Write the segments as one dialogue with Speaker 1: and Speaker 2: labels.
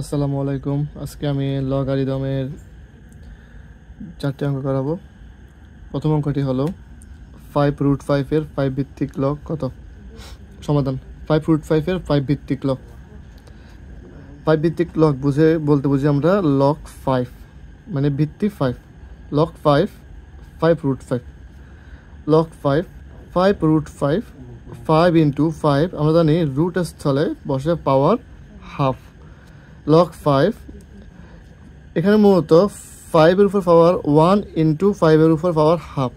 Speaker 1: আসসালামু আলাইকুম। আজকে আমি লগারিদমের 4টি অঙ্ক করাবো। প্রথম অঙ্কটি হলো 5√5 এর 5 ভিত্তিক লগ কত? সমাধান। 5√5 এর 5 ভিত্তিক লগ। 5 ভিত্তিক লগ বুঝি আমরা লগ 5 মানে ভিত্তি 5। লগ 5 5√5 লগ 5 5√5 5 ইন্টু 5 আমরা জানি রুটের স্থলে বসে পাওয়ার হাফ। লগ 5 এখানে মূলত 5 এর উপর পাওয়ার 1 ইন্টু 5 এর উপর পাওয়ার হাফ।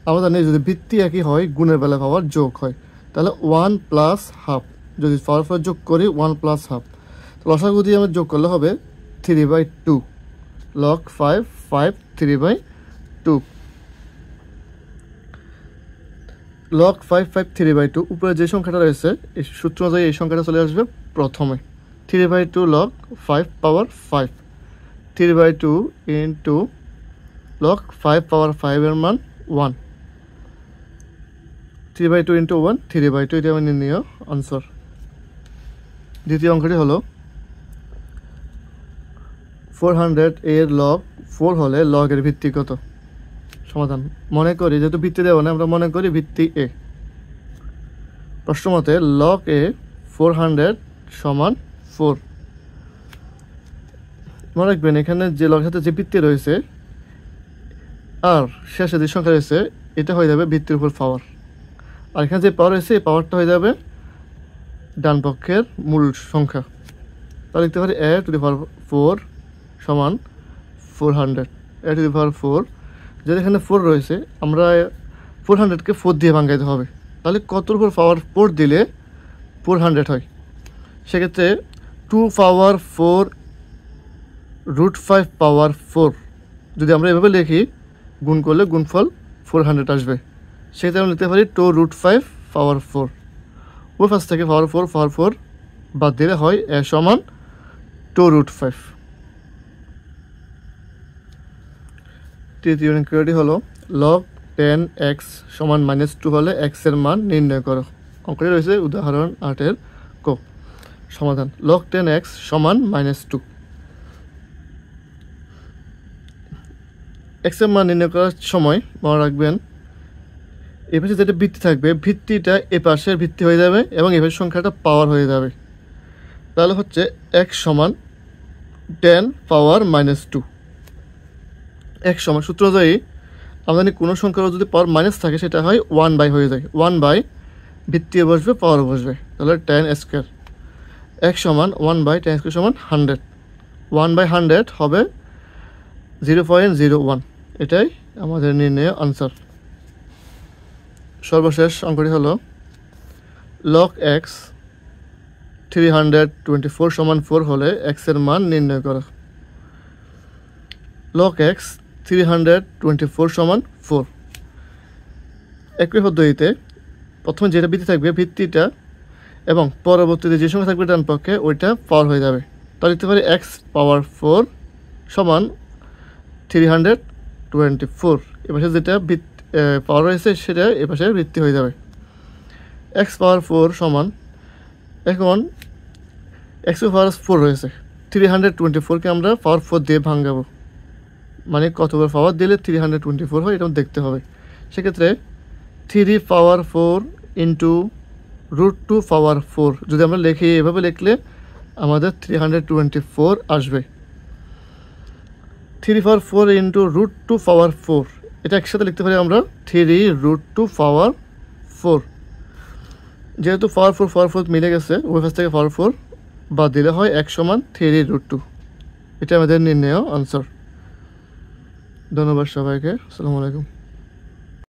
Speaker 1: আমরা জানি যদি ভিত্তি একই হয় গুণের বেলা পাওয়ার যোগ হয়, তাহলে 1 প্লাস হাফ। যদি পাওয়ার যোগ করি 1 প্লাস হাফ, তো লসাগু দিয়ে আমরা যোগ করলে হবে 3/2। লগ 5 5 3/2। লগ 5 5 3/2 উপরে যে সংখ্যাটা রয়েছে এই সূত্র অনুযায়ী এই সংখ্যাটা চলে আসবে প্রথমে। 3/2 লগ 5 পাওয়ার 5, 3/2 ইন্টু লগ 5 পাওয়ার 5 এর মান 1। 3/2 ইন্টু 1 3/2, এটা আমি নির্ণয় আনসার। দ্বিতীয় অঙ্কটি হলো 400 এর লগ 4 হলে লগের ভিত্তি কত? সমাধান। মনে করি যেহেতু ভিত্তি দেওয়া না, আমরা মনে করি ভিত্তি এ। প্রশ্ন মতে লগ এ 400 সমান 4। মনে রাখবেন এখানে যে লগের সাথে যে ভিত্তি রয়েছে আর শেষে যে সংখ্যা রয়েছে এটা হয়ে যাবে ভিত্তির উপর পাওয়ার, আর এখানে যে পাওয়ার রয়েছে এই পাওয়ারটা হয়ে যাবে ডান পক্ষের মূল সংখ্যা। তাহলে লিখতে পারি a টু দি পাওয়ার 4 সমান 400। a টু দি পাওয়ার 4, যেটা এখানে 4 রয়েছে আমরা 400কে 4 দিয়ে ভাঙাইতে হবে। তাহলে কতর উপর পাওয়ার 4 দিলে 400 হয়? সেক্ষেত্রে 2 পাওয়ার 4 √5 পাওয়ার 4 যদি আমরা এভাবে লিখি, গুণ করলে গুণফল 400 আসবে। সেক্ষেত্রে আমরা লিখতে পারি 2√5 পাওয়ার 4। ওই পাশ থেকে পাওয়ার 4 বাদ দিলে হয় a সমান 2√5। তৃতীয় অঙ্কটি হলো লগ 10x সমান -2 হলে x এর মান নির্ণয় করো। অঙ্কটি রয়েছে উদাহরণ 8-এর ক। সমাধান। লগ 10x সমান -2। x এর মান নির্ণয় করার সময় মনে রাখবেন এ পাশে যেটা ভিত্তি থাকবে ভিত্তিটা এ পাশের ভিত্তি হয়ে যাবে এবং এ পাশের সংখ্যাটা পাওয়ার হয়ে যাবে। তাহলে হচ্ছে x সমান 10 পাওয়ার -2। x সমান সূত্র অনুযায়ী আমরা জানি কোনো সংখ্যার যদি পাওয়ার মাইনাস থাকে সেটা হয় 1/, হয়ে যায় 1/, ভিত্তি বসবে পাওয়ার বসবে, তাহলে 10² x সমান 1/10² সমান 100। 1/100 হবে 0.01। এটাই আমাদের নির্ণয় আনসার। সর্বশেষ অঙ্কটি হলো লগ x 324 সমান 4 হলে x এর মান নির্ণয় করা। লগ x 324 সমান 4। একই পদ্ধতিতে প্রথমে যেটা ভিত্তি থাকবে ভিত্তিটা এবং পরবর্তীতে যে সংখ্যা থাকবে ডান পক্ষে ওইটা পাওয়ার হয়ে যাবে। তাহলে লিখতে পারি x পাওয়ার 4 সমান 324। এপাশে যেটা পাওয়ার রয়েছে সেটা এপাশে ভিত্তি হয়ে যাবে। x পাওয়ার 4 সমান, এখন x পাওয়ার 4 রয়েছে, 324কে আমরা পাওয়ার 4 দিয়ে ভাঙাবো, মানে কতবার পাওয়ার দিলে 324 হয় এটা দেখতে হবে। সেক্ষেত্রে 3 পাওয়ার 4 ইন্টু √2 পাওয়ার 4 যদি আমরা লিখি, এভাবে লিখলে আমাদের 324 আসবে। 3 পাওয়ার 4 ইন্টু √2 পাওয়ার 4 এটা একসাথে লিখতে পারি আমরা 3√2 পাওয়ার 4। যেহেতু পাওয়ার 4 মিলে গেছে ওই পাশ থেকে পাওয়ার 4 বাদ দিলে হয় x সমান 3√2। এটা আমাদের নির্ণয় আনসার। ধন্যবাদ সবাইকে। আসসালামু আলাইকুম।